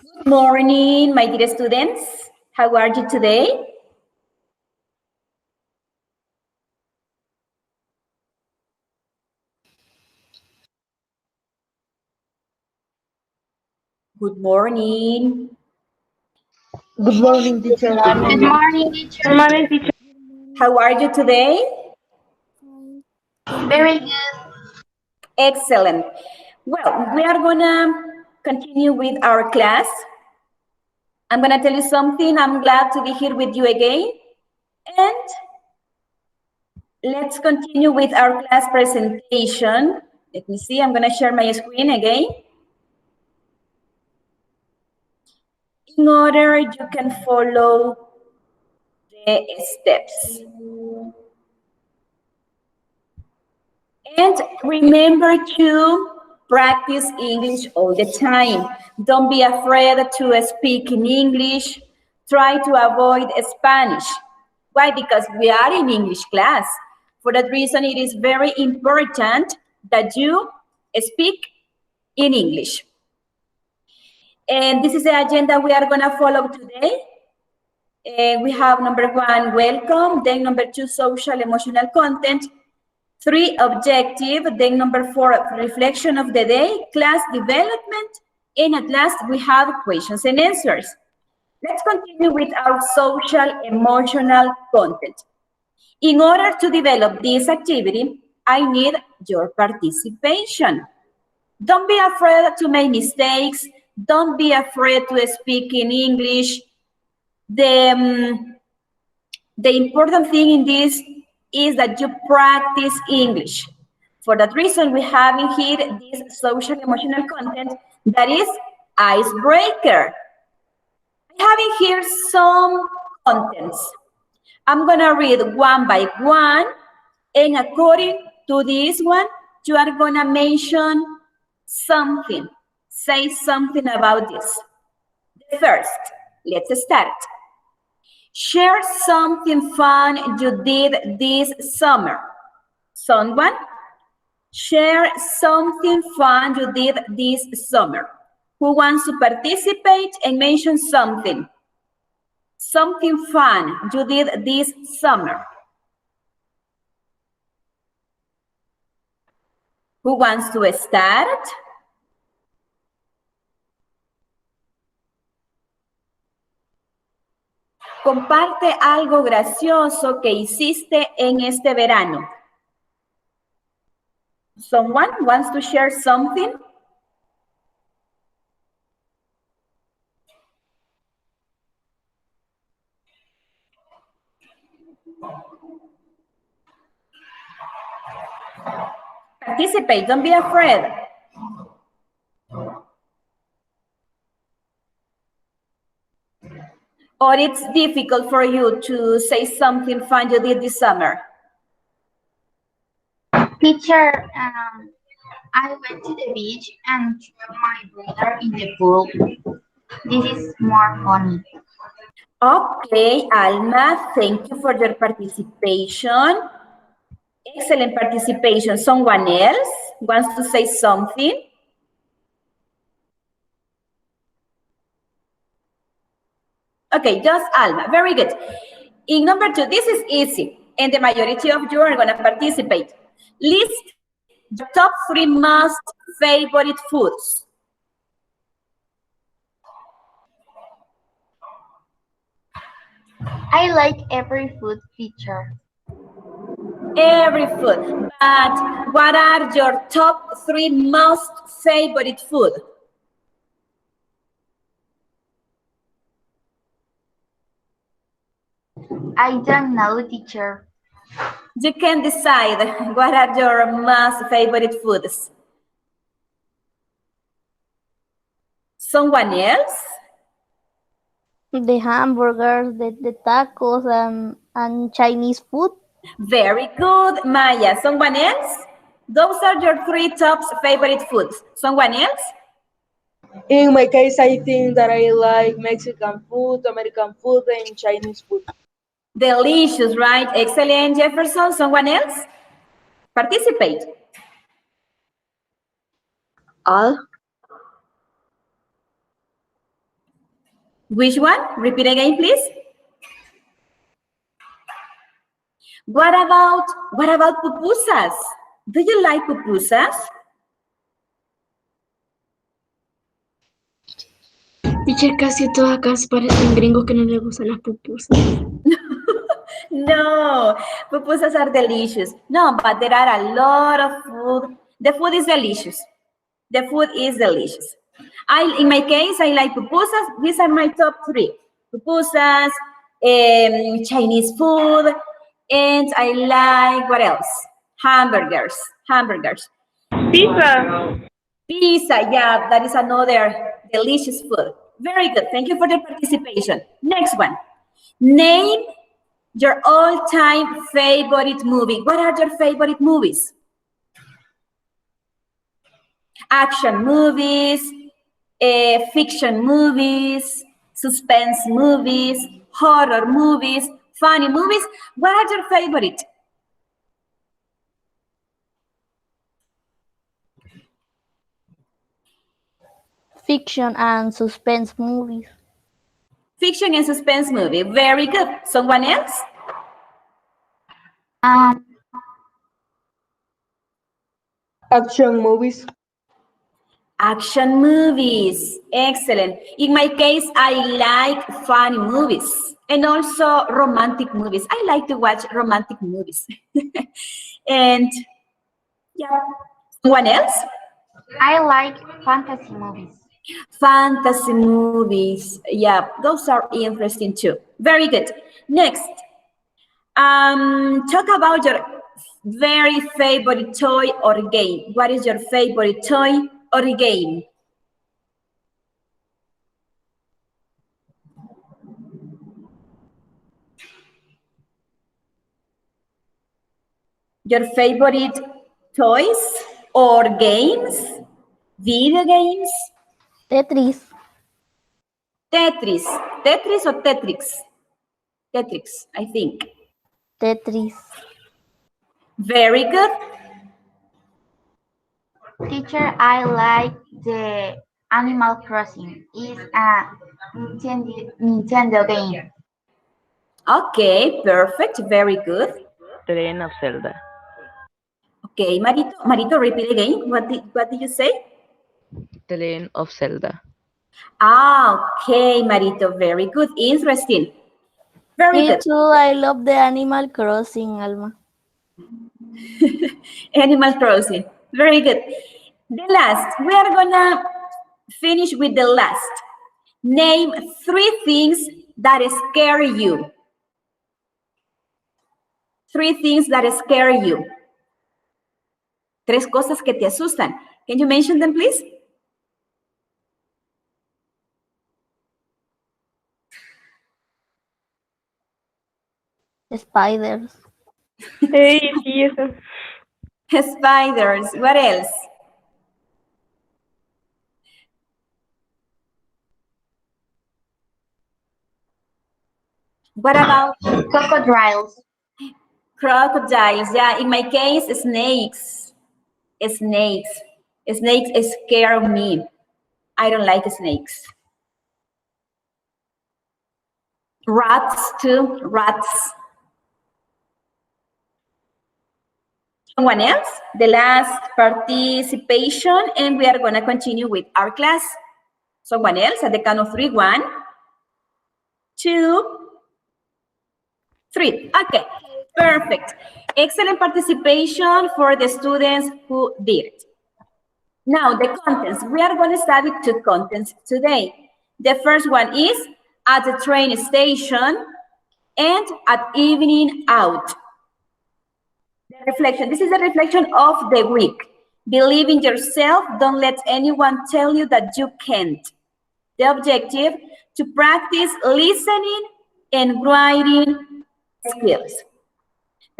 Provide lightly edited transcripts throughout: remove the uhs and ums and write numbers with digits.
Good morning, my dear students. How are you today? Good morning. Good morning, teacher. Good morning, teacher. Good morning, teacher. How are you today? Very good. Excellent. Well, we are gonna continue with our class. I'm gonna tell you something. I'm glad to be here with you again. And let's continue with our class presentation. Let me see, I'm gonna share my screen again. In order you can follow the steps. And remember to practice English all the time. Don't be afraid to speak in English. Try to avoid Spanish. Why? Because we are in English class. For that reason, it is very important that you speak in English. And this is the agenda we are going to follow today. We have number 1, welcome. Then number 2, social emotional content. 3, objective. Then number 4, reflection of the day, class development. And at last, we have questions and answers. Let's continue with our social emotional content. In order to develop this activity, I need your participation. Don't be afraid to make mistakes. Don't be afraid to speak in English. The important thing in this is that you practice English. For that reason, we have in here this social emotional content that is icebreaker. I have in here some contents. I'm gonna read one by one, and according to this one, you are gonna mention something. Say something about this. The first, let's start. Share something fun you did this summer. Someone? Share something fun you did this summer. Who wants to participate and mention something? Something fun you did this summer. Who wants to start? Comparte algo gracioso que hiciste en este verano. Someone wants to share something? Participate, don't be afraid. Or it's difficult for you to say something fun you did this summer? Teacher, I went to the beach and threw my brother in the pool. This is more funny. Okay, Alma, thank you for your participation. Excellent participation. Someone else wants to say something? Okay, just Alma. Very good. In number 2, this is easy, and the majority of you are going to participate. List the top 3 most favorite foods. I like every food, teacher. Every food. But what are your top 3 most favorite food? I don't know, teacher. You can decide what are your most favorite foods. Someone else? The hamburgers, the tacos, and Chinese food. Very good, Maya. Someone else? Those are your 3 top favorite foods. Someone else? In my case, I think that I like Mexican food, American food, and Chinese food. Delicious, right? Excellent, Jefferson. Someone else? Participate. All? Which one? Repeat again, please. What about pupusas? Do you like pupusas? Teacher, casi todas acá parecen gringos que no les gustan las pupusas. No, pupusas are delicious. No, but there are a lot of food. The food is delicious. The food is delicious. In my case, I like pupusas. These are my top 3. Pupusas, Chinese food, and I like, what else? Hamburgers. Pizza. Pizza, yeah, that is another delicious food. Very good. Thank you for the participation. Next one. Name your all-time favorite movie. What are your favorite movies? Action movies, fiction movies, suspense movies, horror movies, funny movies. What are your favorite? Fiction and suspense movies. Fiction and suspense movie. Very good. Someone else? Action movies. Action movies. Excellent. In my case, I like funny movies and also romantic movies. I like to watch romantic movies. And yeah, someone else? I like fantasy movies. Fantasy movies. Yeah, those are interesting too. Very good. Next, talk about your very favorite toy or game. What is your favorite toy or game? Your favorite toys or games? Video games? Tetris. Tetris. Tetris or Tetrix? Tetrix, I think. Tetris. Very good. Teacher, I like the Animal Crossing. It's a Nintendo game. Okay, perfect. Very good. The Legend of Zelda. Okay, Marito, repeat again. What did you say? The Legend of Zelda. Okay, Marito, very good. Interesting. Very Me good. too, I love the Animal Crossing, Alma. Animal Crossing. Very good. The last, we are gonna finish with the last. Name 3 things that scare you. 3 things that scare you. 3 cosas que te asustan. Can you mention them, please? Spiders. Hey, sí, eso. Spiders. What else? What about Crocodiles. crocodiles? Yeah, in my case, snakes. Snakes. Snakes scare me. I don't like snakes. Rats too. Rats. Someone else? The last participation, and we are going to continue with our class. Someone else at the count of 3. 1, 2, 3. Okay, perfect. Excellent participation for the students who did it. Now, the contents. We are going to study 2 contents today. The first one is at the train station and at evening out. The reflection. This is a reflection of the week. Believe in yourself. Don't let anyone tell you that you can't. The objective, to practice listening and writing skills.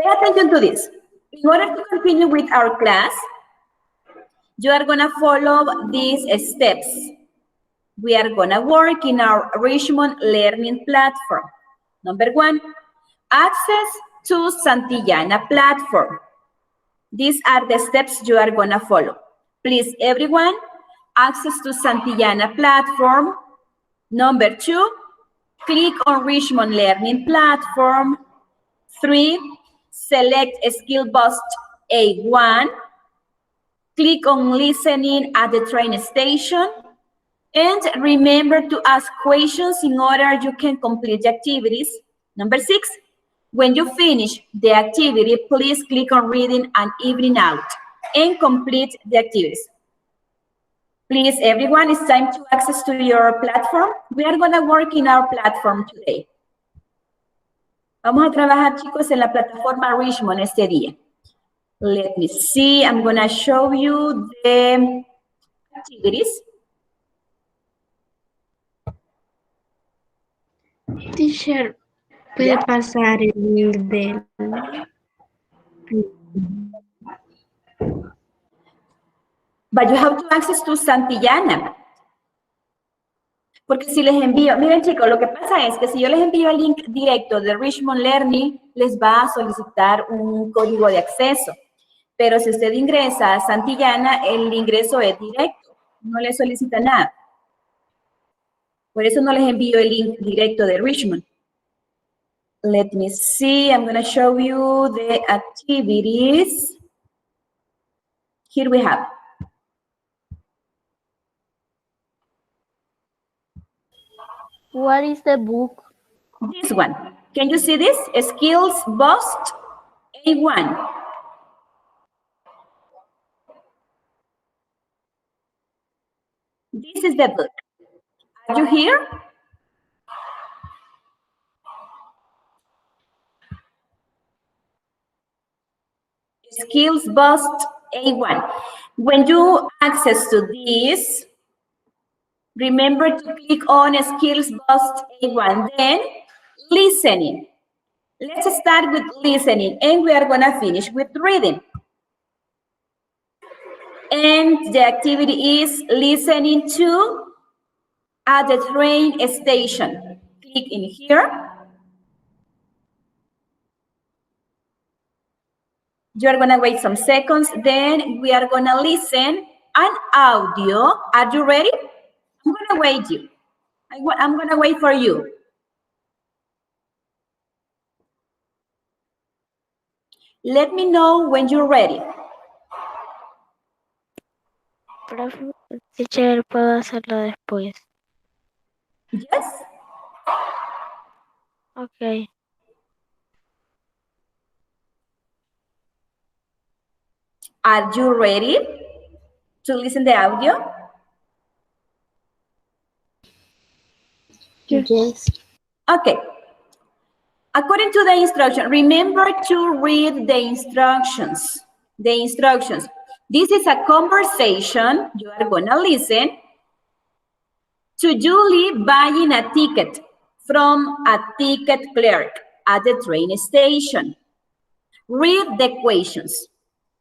Pay attention to this. In order to continue with our class, you are going to follow these steps. We are going to work in our Richmond Learning Platform. Number 1, access to Santillana platform. These are the steps you are going to follow. Please, everyone, access to Santillana platform. Number 2, click on Richmond Learning Platform. 3, select Skill Boost A1. Click on Listening at the train station. And remember to ask questions in order you can complete the activities. Number 6, when you finish the activity, please click on Reading and Evening Out and complete the activities. Please, everyone, it's time to access to your platform. We are going to work in our platform today. Vamos a trabajar, chicos, en la plataforma Richmond este día. Let me see. I'm going to show you the activities. Teacher, ¿puede Yeah. pasar el link del... But you have to access to Santillana. Porque si les envío, miren chicos, lo que pasa es que si yo les envío el link directo de Richmond Learning, les va a solicitar un código de acceso. Pero si usted ingresa a Santillana, el ingreso es directo, no le solicita nada. Por eso no les envío el link directo de Richmond. Let me see, I'm going to show you the activities. Here we have. What is the book? This one. Can you see this? Skills Boost A1. This is the book. Are you here? Skills Boost A1. When you access to this, remember to click on Skills Boost A1. Then, listening. Let's start with listening, and we are going to finish with reading. And the activity is listening to at the train station. Click in here. You're going to wait some seconds. Then we are going to listen an audio. Are you ready? I'm going to wait you. I'm going to wait for you. Let me know when you're ready. Profe, teacher, puedo hacerlo después. Yes? Okay. Are you ready to listen the audio? Yes. Okay. According to the instruction, remember to read the instructions. The instructions. This is a conversation. You are going to listen to Julie buying a ticket from a ticket clerk at the train station. Read the questions.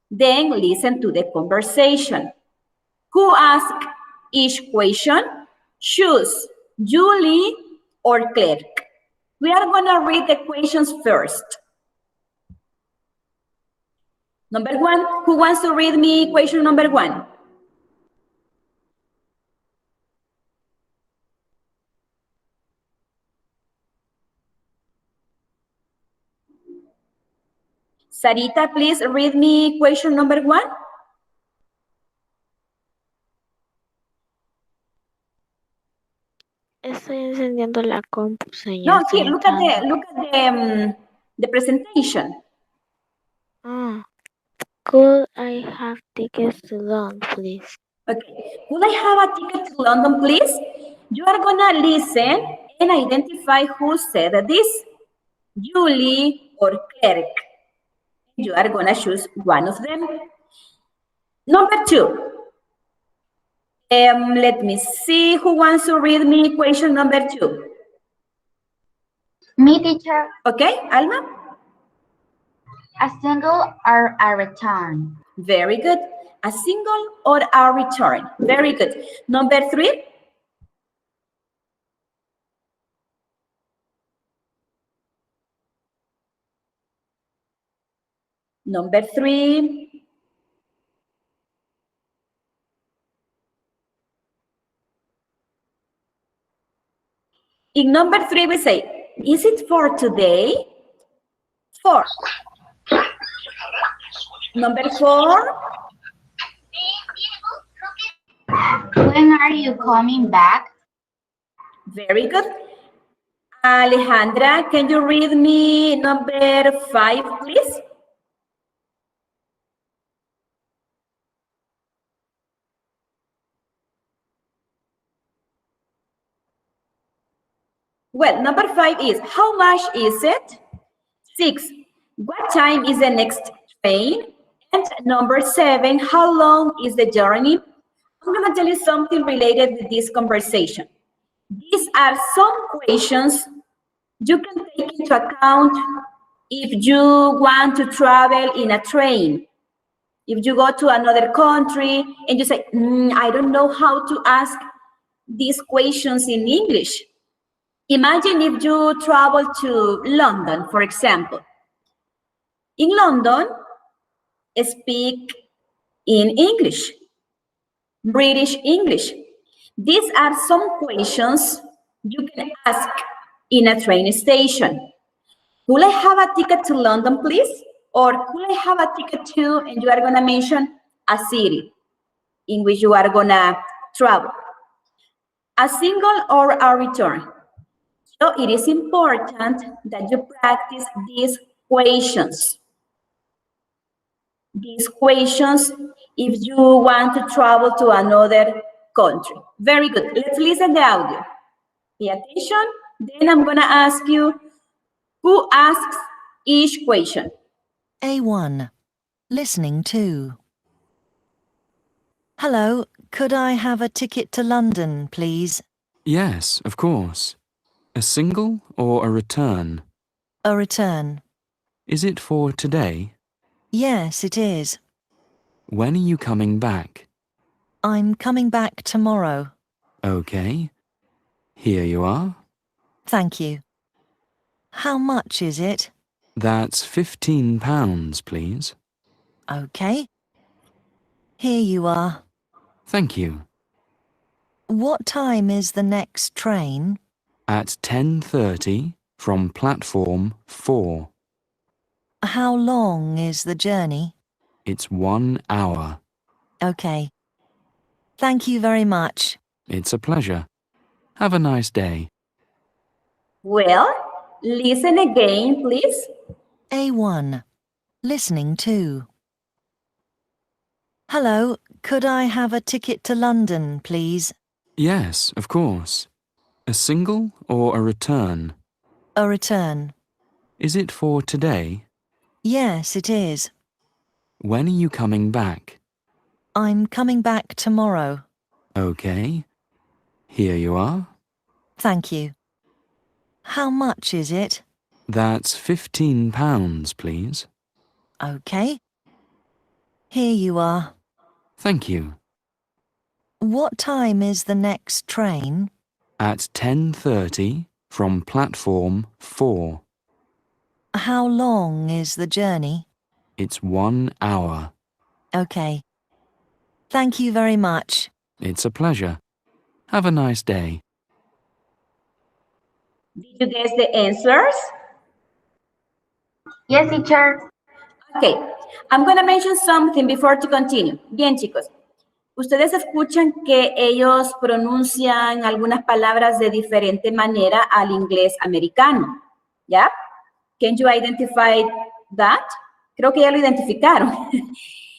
Then listen to the conversation. Who asked each question? Choose Julie or clerk. We are going to read the questions first. Number 1, who wants to read me question number 1? Sarita, please read me question number 1. Estoy encendiendo la compu, señor. No, estoy here, look at entrando. the presentation. Could I have tickets to London, please? Okay, could I have a ticket to London, please? You are gonna listen and identify who said this, Julie or clerk. You are gonna choose one of them. Number 2. Let me see who wants to read me question number 2. Me, teacher, Okay, Alma? a single or a return. Very good. A single or a return. Very good. Number 3. Number 3. In number 3, we say, is it for today? 4. Number 4. When are you coming back? Very good. Alejandra, can you read me number 5, please? Well, number 5 is, how much is it? 6, what time is the next train? And number 7, how long is the journey? I'm going to tell you something related with this conversation. These are some questions you can take into account if you want to travel in a train. If you go to another country and you say, I don't know how to ask these questions in English. Imagine if you travel to London, for example. In London, speak in English, British English. These are some questions you can ask in a train station. Could I have a ticket to London, please? Or could I have a ticket to, and you are going to mention a city in which you are going to travel. A single or a return. So it is important that you practice these questions. These questions if you want to travel to another country. Very good. Let's listen to the audio. Pay attention. Then I'm going to ask you who asks each question. A1. Listening to. Hello, could I have a ticket to London, please? Yes, of course. A single or a return? A return. Is it for today? Yes, it is. When are you coming back? I'm coming back tomorrow. Okay. Here you are. Thank you. How much is it? That's £15, please. Okay. Here you are. Thank you. What time is the next train? At 10:30 from platform 4. How long is the journey? It's 1 hour. Okay. Thank you very much. It's a pleasure. Have a nice day. Well, listen again, please. A1. Listening to. Hello, could I have a ticket to London, please? Yes, of course. A single or a return? A return. Is it for today? Yes, it is. When are you coming back? I'm coming back tomorrow. Okay. Here you are. Thank you. How much is it? That's £15, please. Okay. Here you are. Thank you. What time is the next train? At 10:30 from platform 4. How long is the journey? It's 1 hour. Okay. Thank you very much. It's a pleasure. Have a nice day. Did you guess the answers? Yes, teacher. Okay, I'm going to mention something before to continue. Bien, chicos. Ustedes escuchan que ellos pronuncian algunas palabras de diferente manera al inglés americano, ¿ya? Can you identify that? Creo que ya lo identificaron.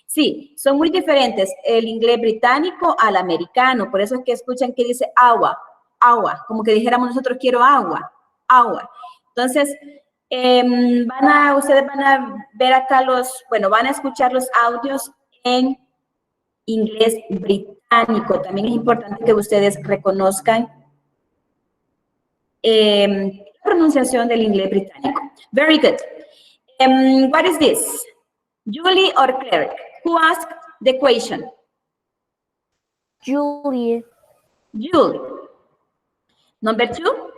Sí, son muy diferentes el inglés británico al americano, por eso es que escuchan que dice agua, agua, como que dijéramos nosotros quiero agua, agua. Entonces, ustedes van a ver acá van a escuchar los audios en inglés británico. También es importante que ustedes reconozcan la pronunciación del inglés británico. Very good. What is this? Julie or Claire? Who asked the question? Julie. Julie. Number 2?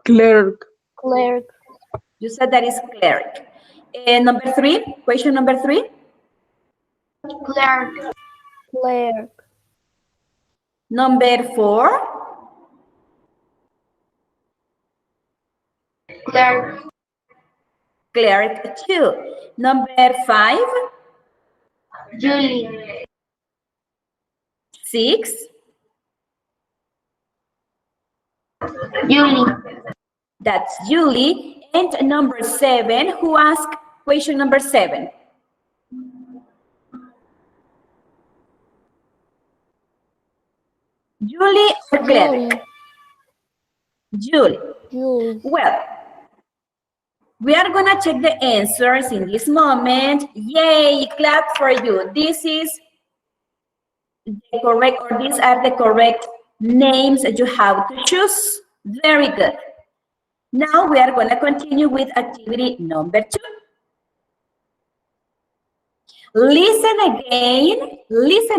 Clerk. Clerk. You said that is Claire. Number 3? Question number 3? Clerk. Clerk. Number 4, Claire. Claire 2. Number 5, Julie. 6, Julie. that's Julie. And number 7, who asked question number 7? Julie or Claire? Julie. Julie. Well, we are gonna check the answers in this moment. Yay, clap for you. This is the correct, or these are the correct names that you have to choose. Very good. Now we are gonna continue with activity number 2. Listen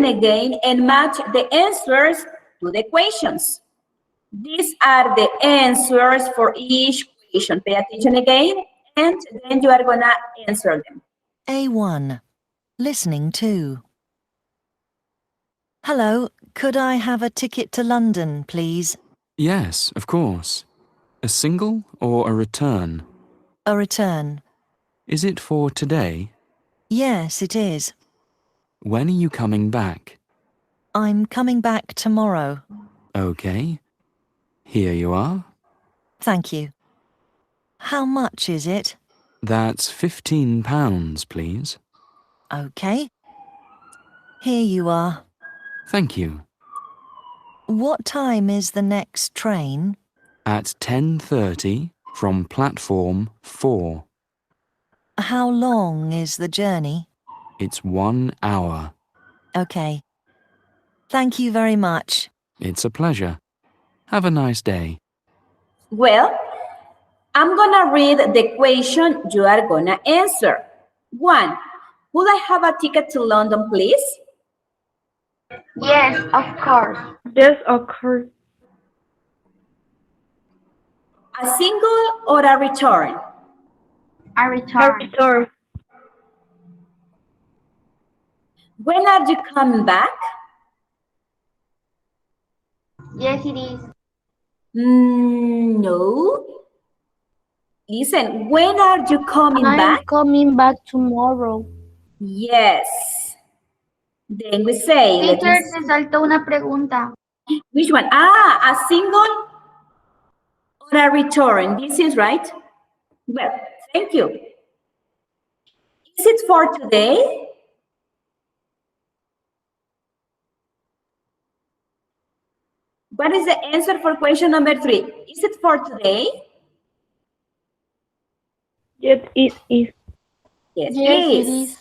again, and match the answers to the questions. These are the answers for each question. Pay attention again, and then you are gonna answer them. A1. Listening 2. Hello, could I have a ticket to London, please? Yes, of course. A single or a return? A return. Is it for today? Yes, it is. When are you coming back? I'm coming back tomorrow. Okay. Here you are. Thank you. How much is it? That's £15, please. Okay. Here you are. Thank you. What time is the next train? At 10:30 from platform 4. How long is the journey? It's 1 hour. Okay. Thank you very much. It's a pleasure. Have a nice day. Well, I'm gonna read the question you are gonna answer. 1, would I have a ticket to London, please? Yes, of course. Yes, of course. A single or a return? I return. Return. When are you coming back? Yes, it is. No. Listen, when are you coming back? I'm coming back tomorrow. Yes. Then we say, let Teacher, me se saltó una pregunta. which one? Ah, a single or a return? This is right. Well, thank you. Is it for today? What is the answer for question number 3? Is it for today? Yes, it is. Yes, Yes, it it is. is.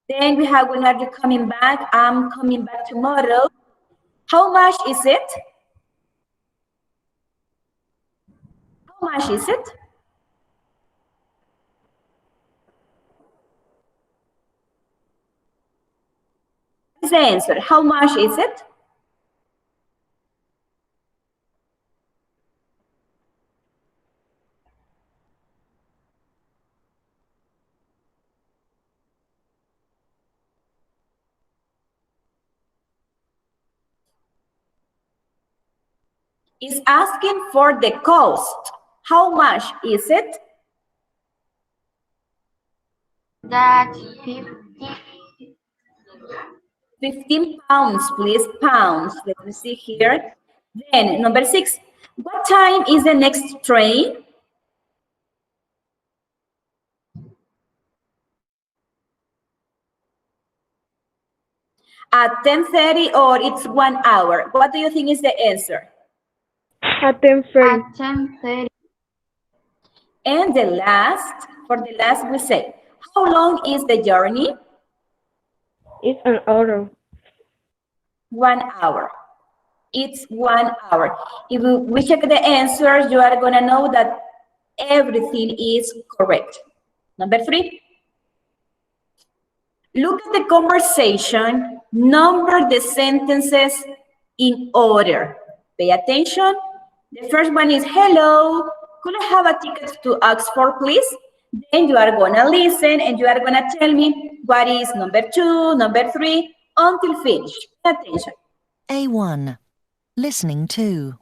Then we have, when are you coming back? I'm coming back tomorrow. How much is it? How much is it? What is the answer? How much is it? Is asking for the cost. How much is it? That's 50. 15 pounds, please, pounds. Let me see here. Then number 6, what time is the next train? At 10:30 or it's 1 hour? What do you think is the answer? At 10:30. At 10:30. And the last, for the last we say, how long is the journey? It's an hour. 1 hour. It's 1 hour. If we check the answers, you are gonna know that everything is correct. Number 3, look at the conversation, number the sentences in order. Pay attention. The first one is, hello, could I have a ticket to Oxford, please? Then you are gonna listen and you are gonna tell me what is number 2, number 3, until finish. Pay attention. A1. Listening 2.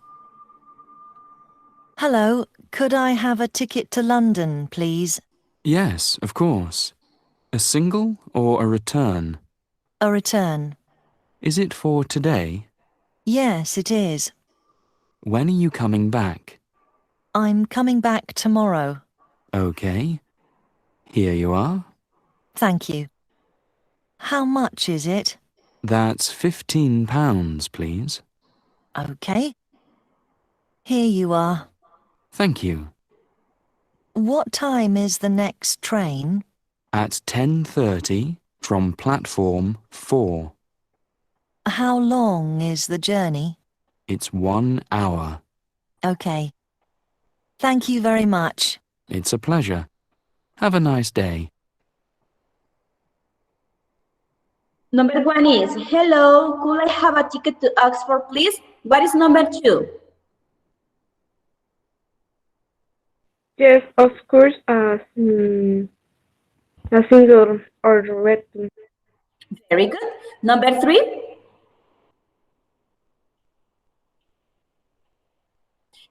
Hello, could I have a ticket to London, please? Yes, of course. A single or a return? A return. Is it for today? Yes, it is. When are you coming back? I'm coming back tomorrow. Okay. Here you are. Thank you. How much is it? That's £15, please. Okay. Here you are. Thank you. What time is the next train? At 10:30 from platform 4. How long is the journey? It's 1 hour. Okay. Thank you very much. It's a pleasure. Have a nice day. Number 1 is, hello, could I have a ticket to Oxford, please? What is number 2? Yes, of course, a single or return. Very good. Number 3?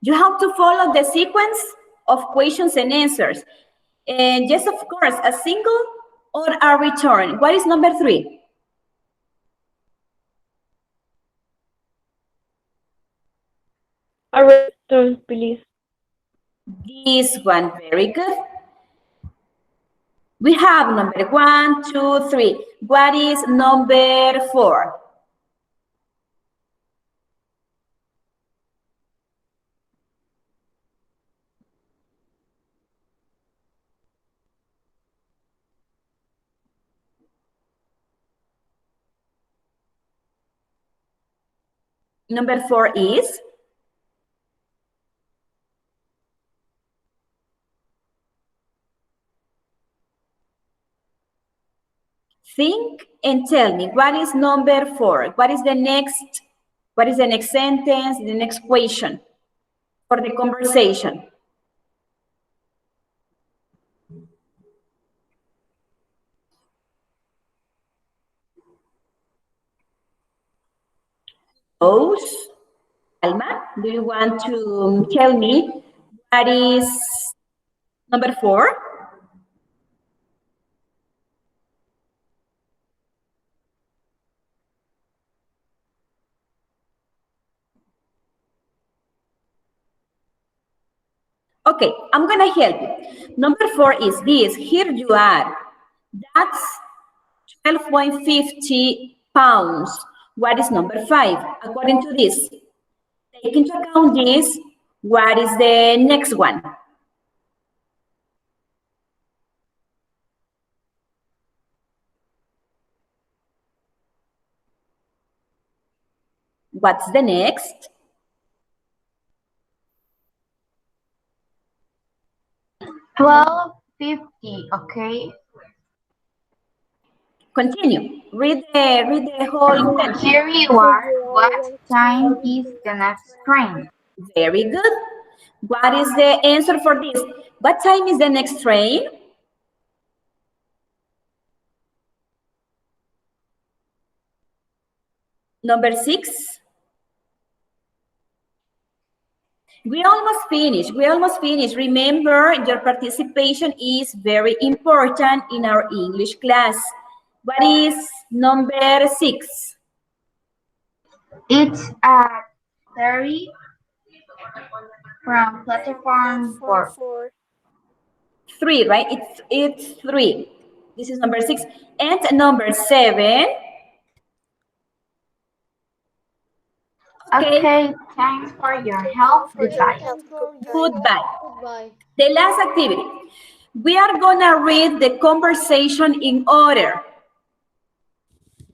You have to follow the sequence of questions and answers. And yes, of course, a single or a return. What is number 3? A return, please. This one, very good. We have number 1, 2, 3. What is number 4? Number 4 is? Think and tell me, what is number 4? What is the next sentence, the next question for the conversation? Rose, Alma, do you want to tell me what is number 4? Okay, I'm gonna help you. Number 4 is this. Here you are. That's 12.50 pounds. What is number 5? According to this, take into account this. What is the next one? What's the next? $12.50, okay? Continue. Read the whole sentence. Here you are. What time is the next train? Very good. What is the answer for this? What time is the next train? Number 6. We almost finished. We almost finished. Remember, your participation is very important in our English class. What is number 6? It's at 30 from platform 4. 3, right? It's 3. This is number 6. And number 7. Okay, thanks for your help. Goodbye. Goodbye. The last activity. We are gonna read the conversation in order.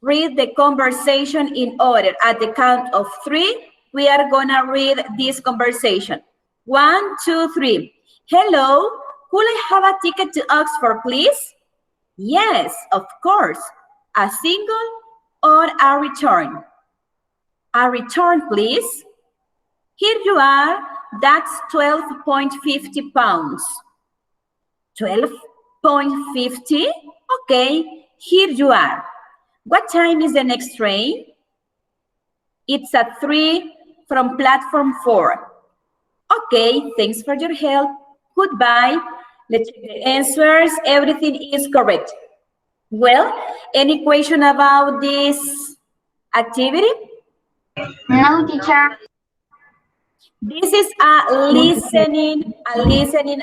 Read the conversation in order. At the count of 3, we are gonna read this conversation. 1, 2, 3. Hello, could I have a ticket to Oxford, please? Yes, of course. A single or a return? A return, please. Here you are. That's 12.50 pounds. 12.50? Okay, here you are. What time is the next train? It's a 3 from platform 4. Okay, thanks for your help. Goodbye. Let's check the answers. Everything is correct. Well, any question about this activity? No, teacher. This is a listening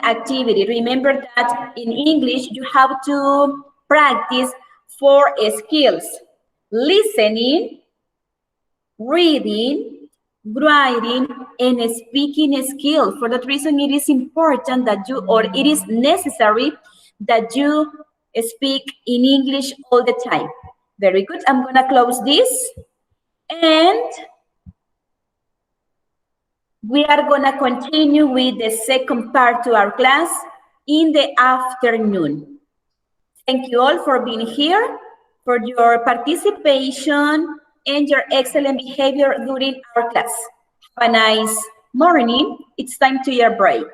activity. Remember that in English you have to practice 4 skills: listening, reading, writing, and speaking skill. For that reason, it is important that you, or it is necessary that you speak in English all the time. Very good. I'm gonna close this, and we are gonna continue with the second part to our class in the afternoon. Thank you all for being here, for your participation, and your excellent behavior during our class. Have a nice morning. It's time to your break.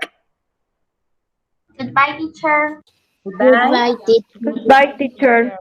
Goodbye, teacher. Goodbye. Goodbye, teacher. Bye, teacher.